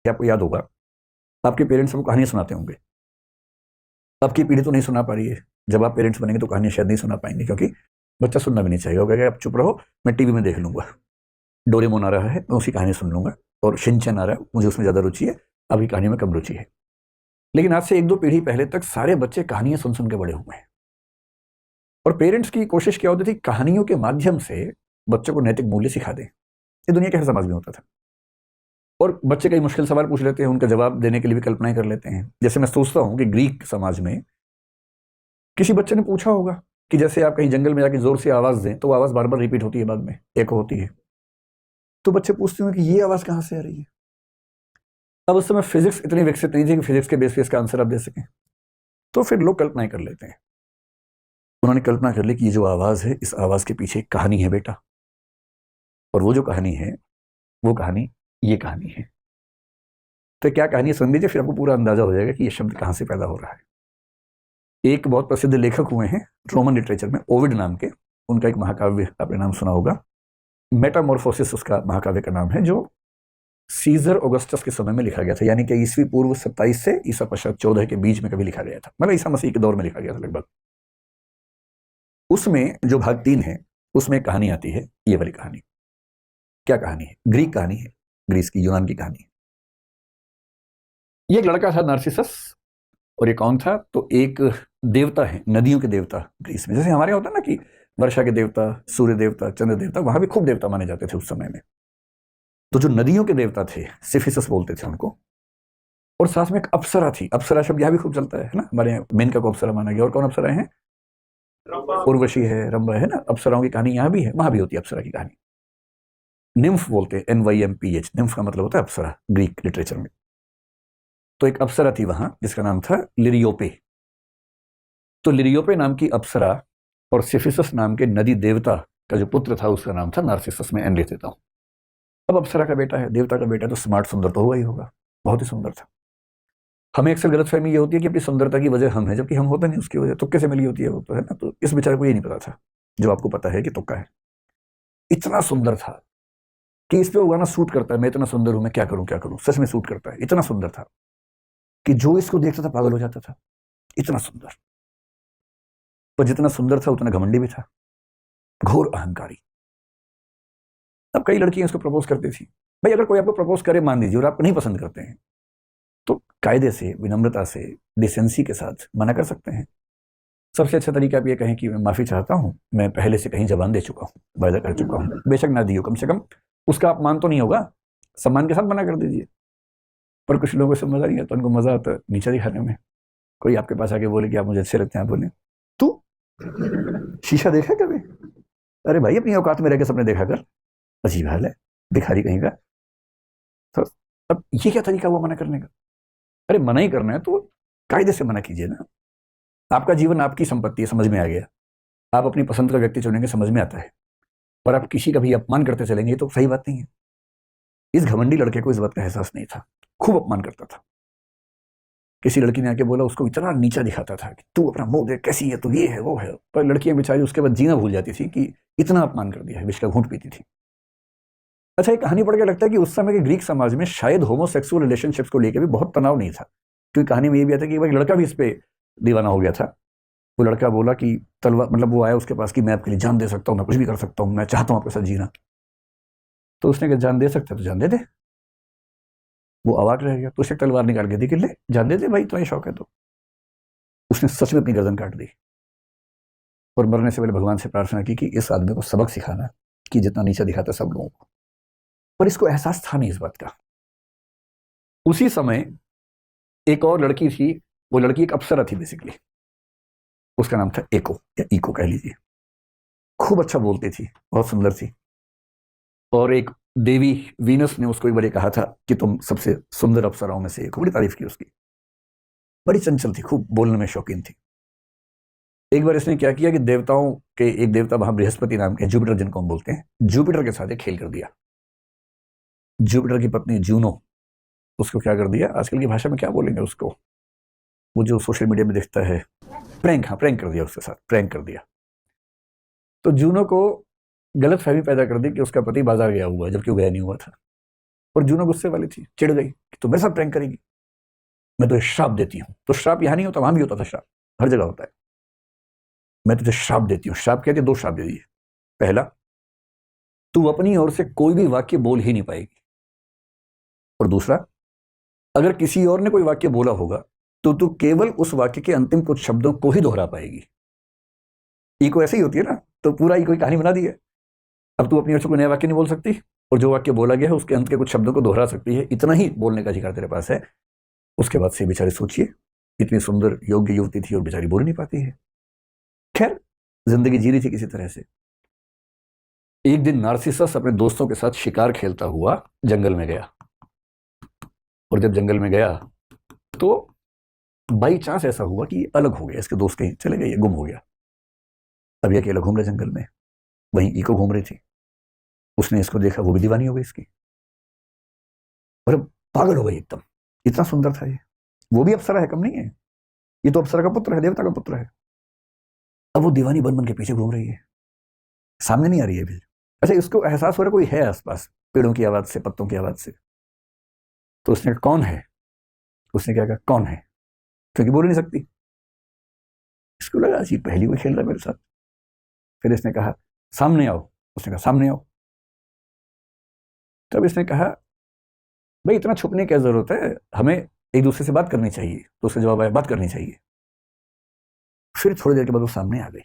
आपको याद होगा, आपके पेरेंट्स आपको कहानियां सुनाते होंगे। आपकी पीढ़ी तो नहीं सुना पा रही है, जब आप पेरेंट्स बनेंगे तो कहानियां शायद नहीं सुना पाएंगे, क्योंकि बच्चा सुनना भी नहीं चाहिए, वो कहेगा आप चुप रहो, मैं टीवी में देख लूंगा, डोरेमोन आ रहा है मैं उसकी कहानी सुन लूंगा, और शिनचैन आ रहा है मुझे उसमें ज्यादा रुचि है, अभी कहानी में कम रुचि है। लेकिन आज से एक दो पीढ़ी पहले तक सारे बच्चे कहानियां सुन सुन के बड़े हुए हैं, और पेरेंट्स की कोशिश क्या होती थी, कहानियों के माध्यम से बच्चों को नैतिक मूल्य सिखा दें। ये दुनिया के हर समाज में होता था। और बच्चे कई मुश्किल सवाल पूछ लेते हैं, उनका जवाब देने के लिए भी कल्पनाएं कर लेते हैं। जैसे मैं सोचता हूं कि ग्रीक समाज में किसी बच्चे ने पूछा होगा कि जैसे आप कहीं जंगल में जाके जोर से आवाज दें तो आवाज बार बार रिपीट होती है, बाद में एको होती है, तो बच्चे पूछते हैं कि ये आवाज कहां से आ रही है। अब उस समय फिजिक्स इतनी विकसित नहीं थी कि फिजिक्स के बेस पे इसका आंसर आप दे सकें, तो फिर लोग कल्पनाएं कर लेते हैं। उन्होंने कल्पना कर ली कि ये जो आवाज है, इस आवाज के पीछे एक कहानी है बेटा, और वो जो कहानी है, वो कहानी ये कहानी है। तो क्या कहानी सुन लीजिए, फिर आपको पूरा अंदाजा हो जाएगा कि ये शब्द कहां से पैदा हो रहा है। एक बहुत प्रसिद्ध लेखक हुए हैं रोमन लिटरेचर में, ओविड नाम के, उनका एक महाकाव्य आपने नाम सुना होगा, मेटामॉर्फोसिस उसका महाकाव्य का नाम है, जो सीजर ऑगस्टस के समय में लिखा गया था, यानी कि ईस्वी पूर्व 27 से ईसा पश्चात 14 के बीच में कभी लिखा गया था, मतलब ईसा मसीह के दौर में लिखा गया था लगभग। उसमें जो भाग 3 है, उसमें कहानी आती है, ये वाली कहानी। क्या कहानी है? ग्रीक कहानी है, ग्रीस की, यूनान की कहानी है। ये एक लड़का था नार्सिसस, और ये कौन था, तो एक देवता है, नदियों के देवता ग्रीस में। जैसे हमारे होता है ना कि वर्षा के देवता, सूर्य देवता, चंद्र देवता, वहां भी खूब देवता माने जाते थे उस समय में। तो जो नदियों के देवता थे, सिफिसस बोलते थे उनको, और साथ में एक अप्सरा थी। अप्सरा शब्द यहां भी खूब चलता है ना, हमारे यहाँ मेनका को अप्सरा माना गया। और कौन अप्सरा है? उर्वशी है, रंभा है ना। अप्सराओं की कहानी यहाँ भी है, वहां भी होती है अप्सरा की कहानी। निम्फ बोलते हैं, NYMPH, निम्फ का मतलब होता है अप्सरा ग्रीक लिटरेचर में। तो एक अप्सरा थी वहां जिसका नाम था लिरियोपे। तो लिरियोपे नाम की अप्सरा और सिफिसस नाम के नदी देवता का जो पुत्र था, उसका नाम था नार्सिसस। में एन लिख देता हूं। अब अप्सरा का बेटा है, देवता का बेटा, तो स्मार्ट, सुंदर तो हुआ ही होगा, बहुत ही सुंदर था। हमें अक्सर गलतफहमी ये होती है कि अपनी सुंदरता की वजह हम है, जबकि हम होते नहीं उसकी वजह, तुक्के से मिली होती है वो, तो है ना। तो इस बेचारे को ये नहीं पता था, जो आपको पता है कि तुक्का है। इतना सुंदर था कि इस पे वो गाना सूट करता है, मैं इतना सुंदर हूं, मैं क्या करूं क्या करूं, सच में सूट करता है। इतना सुंदर था कि जो इसको देखता था पागल हो जाता था, इतना सुंदर। पर जितना सुंदर था उतना घमंडी भी था, घोर अहंकारी। अब कई लड़कियां इसको प्रपोज करती थी। भाई अगर कोई आपको प्रपोज करे, मान लीजिए, और आप नहीं पसंद करते हैं, तो कायदे से, विनम्रता से, डिसेंसी के साथ मना कर सकते हैं। सबसे अच्छा तरीका आप ये कहें कि मैं माफी चाहता हूं, मैं पहले से कहीं जबान दे चुका हूं, वायदा कर चुका हूं, बेशक ना दियो, कम से कम उसका अपमान तो नहीं होगा, सम्मान के साथ मना कर दीजिए। पर कुछ लोगों को मजा नहीं आता, उनको मजा आता है नीचा दिखाने में। कोई आपके पास आके बोले कि आप मुझे अच्छे लगते हैं, आप बोले तू शीशा देखा कभी? अरे भाई अपनी औकात में रह के सपने देखा कर, अजीब हाल है, भिखारी कहीं का। तो अब ये क्या तरीका हुआ मना करने का? अरे मना ही करना है तो कायदे से मना कीजिए ना। आपका जीवन आपकी संपत्ति है, समझ में आ गया। आप अपनी पसंद का व्यक्ति चुनेंगे, समझ में आता है। पर आप किसी का भी अपमान करते चलेंगे, तो सही बात नहीं है। इस घमंडी लड़के को इस बात का एहसास नहीं था, खूब अपमान करता था। किसी लड़की ने आके बोला, उसको इतना नीचा दिखाता था कि तू अपना मुंह देख, कैसी है तू, ये है वो है। पर लड़कियां बेचारी उसके बाद जीना भूल जाती थी कि इतना अपमान कर दिया है, विष का घूंट पीती थी। अच्छा, एक कहानी पढ़ के लगता है कि उस समय के ग्रीक समाज में शायद होमोसेक्सुअल रिलेशनशिप्स को लेकर भी बहुत तनाव नहीं था। क्योंकि कहानी में ये भी आता है कि एक लड़का भी इस पे दीवाना हो गया था। वो लड़का बोला कि तलवार, मतलब वो आया उसके पास कि मैं आपके लिए जान दे सकता हूँ, मैं कुछ भी कर सकता हूँ, मैं चाहता हूँ आपके साथ जीना। तो उसने कहा जान दे सकता है तो जान दे दे। वो अवाक रह गया, तो उसने तलवार निकाल के दी कि ले जान दे दे भाई, तुम्हें शौक है तो। उसने सच में अपनी गर्दन काट दी, और मरने से पहले भगवान से प्रार्थना की कि इस आदमी को सबक सिखाना कि जितना नीचा दिखाता सब लोगों को। पर इसको एहसास था नहीं इस बात का। उसी समय एक और लड़की थी, वो लड़की एक अप्सरा थी बेसिकली, उसका नाम था एको, या इको कह लीजिए। खूब अच्छा बोलती थी, बहुत सुंदर थी। और एक देवी वीनस ने उसको एक बार कहा था कि तुम सबसे सुंदर अप्सराओं में से एक हो, बड़ी तारीफ की उसकी। बड़ी चंचल थी, खूब बोलने में शौकीन थी। एक बार इसने क्या किया कि देवताओं के एक देवता वहां बृहस्पति नाम के, जुपिटर जिनको हम बोलते हैं, जुपिटर के साथ एक खेल कर दिया। जुपिटर की पत्नी जूनो, उसको क्या कर दिया, आजकल की भाषा में क्या बोलेंगे उसको, वो जो सोशल मीडिया में दिखता है, प्रैंक, हाँ प्रैंक कर दिया, उसके साथ प्रैंक कर दिया। तो जूनो को गलत फहमी पैदा कर दी कि उसका पति बाजार गया हुआ है, जबकि वो गया नहीं हुआ था। और जूनो गुस्से वाली थी, चिढ़ गई कि तू मेरे साथ प्रैंक करेगी, मैं तुझे श्राप देती हूँ। तो श्राप यहां नहीं होता, वहां भी होता था श्राप, हर जगह होता है। मैं तुझे श्राप देती हूँ। श्राप कहते, दो श्राप दे दिए। पहला, तू अपनी ओर से कोई भी वाक्य बोल ही नहीं पाएगी, और दूसरा, अगर किसी और ने कोई वाक्य बोला होगा तो तू केवल उस वाक्य के अंतिम कुछ शब्दों को ही दोहरा पाएगी। इको ऐसे ही होती है ना, तो पूरा इको की कहानी बना दी है। अब तू अपनी ओर से कोई नया वाक्य नहीं बोल सकती, और जो वाक्य बोला गया है उसके अंत के कुछ शब्दों को दोहरा सकती है, इतना ही बोलने का अधिकार तेरे पास है। उसके बाद से बेचारे सोचिए, इतनी सुंदर योग्य युवती थी और बेचारी बोल नहीं पाती है। खैर, जिंदगी जी रही थी किसी तरह से। एक दिन नार्सिसस अपने दोस्तों के साथ शिकार खेलता हुआ जंगल में गया, और जब जंगल में गया तो बाई चांस ऐसा हुआ कि अलग हो गया, इसके दोस्त कहीं चले गए, गुम हो गया। अब ये अकेला घूम रहे जंगल में, वहीं इको घूम रही थी। उसने इसको देखा, वो भी दीवानी हो गई इसकी, और अब पागल हो गई एकदम। इतना सुंदर था ये, वो भी अप्सरा है, कम नहीं है, ये तो अप्सरा का पुत्र है, देवता का पुत्र है। अब वो दीवानी बन बन के पीछे घूम रही है, सामने नहीं आ रही है भी। अच्छा, इसको एहसास हो रहा कोई है आसपास, पेड़ों की आवाज से, पत्तों की आवाज से। तो उसने कहा कौन है, उसने क्या कहा कौन है, क्योंकि बोल नहीं सकती। इसको लगा अजीब पहली कोई खेल रहा है मेरे साथ। फिर इसने कहा सामने आओ, उसने कहा सामने आओ। तब इसने कहा भाई इतना छुपने की जरूरत है, हमें एक दूसरे से बात करनी चाहिए। तो उसका जवाब आया बात करनी चाहिए। फिर थोड़ी देर के बाद वो सामने आ गई,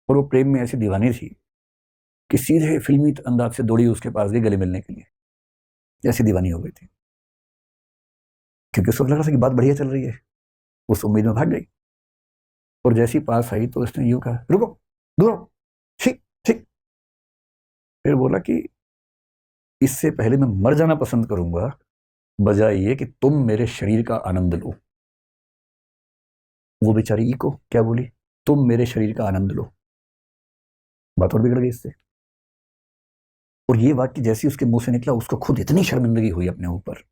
और वो प्रेम में ऐसी दीवानी थी कि सीधे फिल्मी अंदाज से दौड़ी उसके पास गई गले मिलने के लिए। ऐसी दीवानी हो गई थी, क्योंकि उसको लग रहा था कि बात बढ़िया चल रही है। उस उम्मीद में भाग गई, और जैसी पास आई तो उसने यूं कहा रुको, दूर हो, ठीक ठीक। फिर बोला कि इससे पहले मैं मर जाना पसंद करूंगा बजाय ये कि तुम मेरे शरीर का आनंद लो। वो बेचारी इको क्या बोली, तुम मेरे शरीर का आनंद लो। बात और बिगड़ गई इससे। और ये वाक्य जैसे उसके मुंह से निकला, उसको खुद इतनी शर्मिंदगी हुई अपने ऊपर,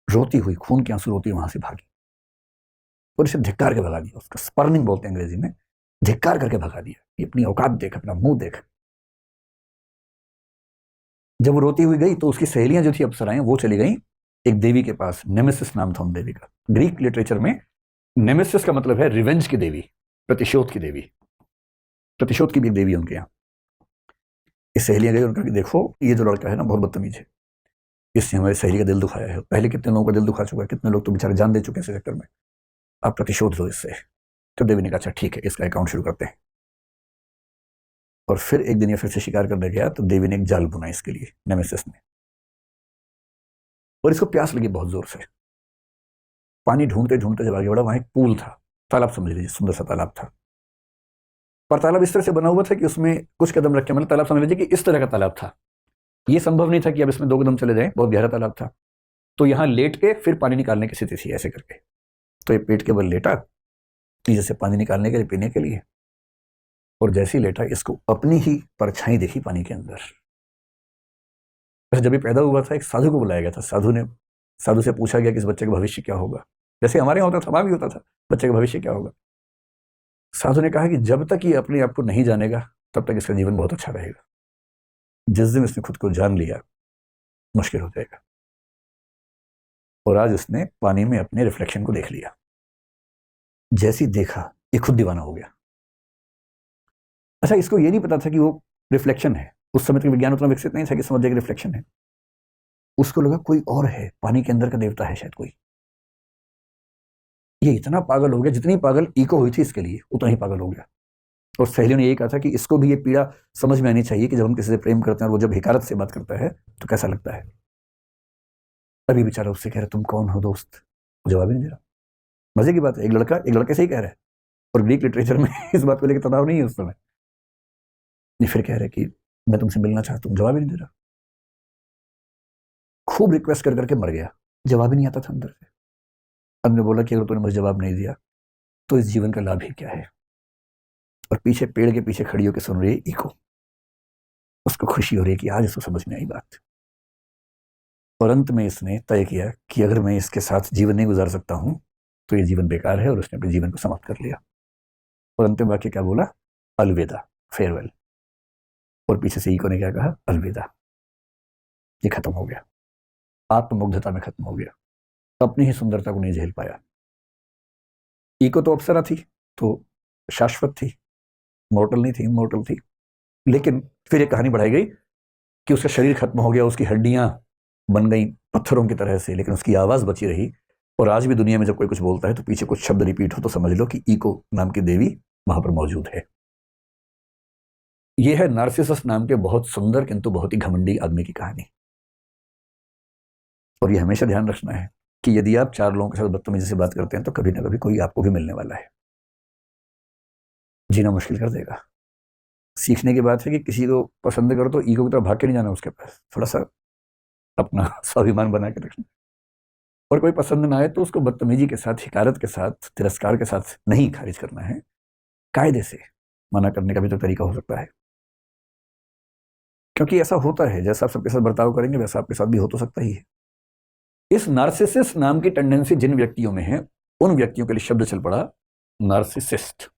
रोती हुई खून के आंसू रोती वहां से भागी, और इसे धिक्कार के भगा दिया। उसका स्पर्निंग बोलते हैं अंग्रेजी में, धिक्कार करके भगा दिया कि अपनी औकात देख, अपना मुंह देख। जब वो रोती हुई गई तो उसकी सहेलियां जो थी अप्सराएं, वो चली गई एक देवी के पास। नेमेसिस नाम था उन देवी का। ग्रीक लिटरेचर में नेमेसिस का मतलब है रिवेंज की देवी, प्रतिशोध की देवी। प्रतिशोध की भी एक देवी है उनके यहाँ। इस सहेलियां गई, उनका कि देखो ये जो लड़का है ना बहुत बदतमीज है, इसने हमारी सहेली का दिल दुखाया है, पहले कितने लोगों का दिल दुखा चुका है, कितने लोग तो बेचारे जान दे चुके हैं इस चक्कर में, आप प्रतिशोध लो इससे। तो देवी ने कहा अच्छा ठीक है, इसका अकाउंट शुरू करते हैं। और फिर एक दिन ये फिर से शिकार करने गया, तो देवी ने एक जाल बुना इसके लिए, नेमेसिस ने। और इसको प्यास लगी बहुत जोर से। पानी ढूंढते ढूंढते जब आगे बढ़ा, वहां एक पूल था, तालाब समझ लीजिए, सुंदर सा तालाब था। पर तालाब इस तरह से बना हुआ था कि उसमें कुछ कदम रखे, मतलब तालाब समझ लीजिए कि इस तरह का तालाब था। ये संभव नहीं था कि अब इसमें 2 कदम चले जाएं, बहुत गहरा तालाब था। तो यहां लेट के फिर पानी निकालने की स्थिति थी, ऐसे करके। तो ये पेट के बल लेटा नीचे से पानी निकालने के लिए, पीने के लिए। और जैसे ही लेटा, इसको अपनी ही परछाई देखी पानी के अंदर। जब ये पैदा हुआ था, एक साधु को बुलाया गया था। साधु से पूछा गया कि इस बच्चे का भविष्य क्या होगा। जैसे हमारे यहाँ होता था, वहां भी होता था, बच्चे का भविष्य क्या होगा। साधु ने कहा कि जब तक ये अपने आप को नहीं जानेगा तब तक इसका जीवन बहुत अच्छा रहेगा। जिस दिन इसने खुद को जान लिया, मुश्किल हो जाएगा। और आज उसने पानी में अपने रिफ्लेक्शन को देख लिया। जैसी देखा, ये खुद दीवाना हो गया। अच्छा, इसको ये नहीं पता था कि वो रिफ्लेक्शन है। उस समय तक विज्ञान उतना विकसित नहीं था कि समझ जाए कि रिफ्लेक्शन है। उसको लगा कोई और है, पानी के अंदर का देवता है शायद कोई। ये इतना पागल हो गया, जितनी पागल इको हुई थी इसके लिए, उतना ही पागल हो गया। और सहेलियों ने यही कहा था कि इसको भी ये पीड़ा समझ में आनी चाहिए कि जब हम किसी से प्रेम करते हैं और वो जब हिकारत से बात करता है तो कैसा लगता है। अभी बेचारा उससे कह रहा तुम कौन हो दोस्त, जवाब ही नहीं दे रहा। मजे की बात है, एक लड़के से ही कह रहा है, और ग्रीक लिटरेचर में इस बात को लेकर तनाव नहीं है उस समय। ये फिर कह रहे कि मैं तुमसे मिलना चाहता हूँ, जवाब ही नहीं दे रहा। खूब रिक्वेस्ट कर करके मर गया, जवाब ही नहीं आता था अंदर से। अब ने बोला कि अगर तूने मुझे जवाब नहीं दिया तो इस जीवन का लाभ ही क्या है। और पीछे पेड़ के पीछे खड़ी होकर सुन रही है इको। उसको खुशी हो रही है कि आज इसको समझ में आई बात। और अंत में इसने तय किया कि अगर मैं इसके साथ जीवन नहीं गुजार सकता हूं तो ये जीवन बेकार है, और उसने अपने जीवन को समाप्त कर लिया। और अंतिम वाक्य क्या बोला, अलविदा, फेयरवेल। और पीछे से इको ने क्या कहा, अलविदा। ये खत्म हो गया, आत्ममुग्धता में खत्म हो गया, अपनी ही सुंदरता को नहीं झेल पाया। ईको तो अप्सरा थी, तो शाश्वत थी, मॉर्टल नहीं थी, इमॉर्टल थी। लेकिन फिर एक कहानी बढ़ाई गई कि उसका शरीर खत्म हो गया, उसकी हड्डियां बन गई पत्थरों की तरह से, लेकिन उसकी आवाज बची रही। और आज भी दुनिया में जब कोई कुछ बोलता है तो पीछे कुछ शब्द रिपीट हो तो समझ लो कि ईको नाम की देवी वहां पर मौजूद है। यह है नार्सिसस नाम के बहुत सुंदर किंतु बहुत ही घमंडी आदमी की कहानी। और ये हमेशा ध्यान रखना है कि यदि आप 4 लोगों के साथ बदतमीजी से बात करते हैं तो कभी ना कभी कोई आपको भी मिलने वाला है, जीना मुश्किल कर देगा। सीखने की बात है कि किसी को पसंद करो तो ईगो की तरफ भाग के नहीं जाना उसके पास, थोड़ा सा अपना स्वाभिमान बना के रखना। और कोई पसंद ना आए तो उसको बदतमीजी के साथ, हिकारत के साथ, तिरस्कार के साथ नहीं खारिज करना है, कायदे से मना करने का भी तो तरीका हो सकता है। क्योंकि ऐसा होता है, जैसा आप सबके साथ बर्ताव करेंगे वैसा आपके साथ भी हो तो सकता ही है। इस नार्सिसिस्ट नाम की टेंडेंसी जिन व्यक्तियों में है उन व्यक्तियों के लिए शब्द चल पड़ा नार्सिसिस्ट।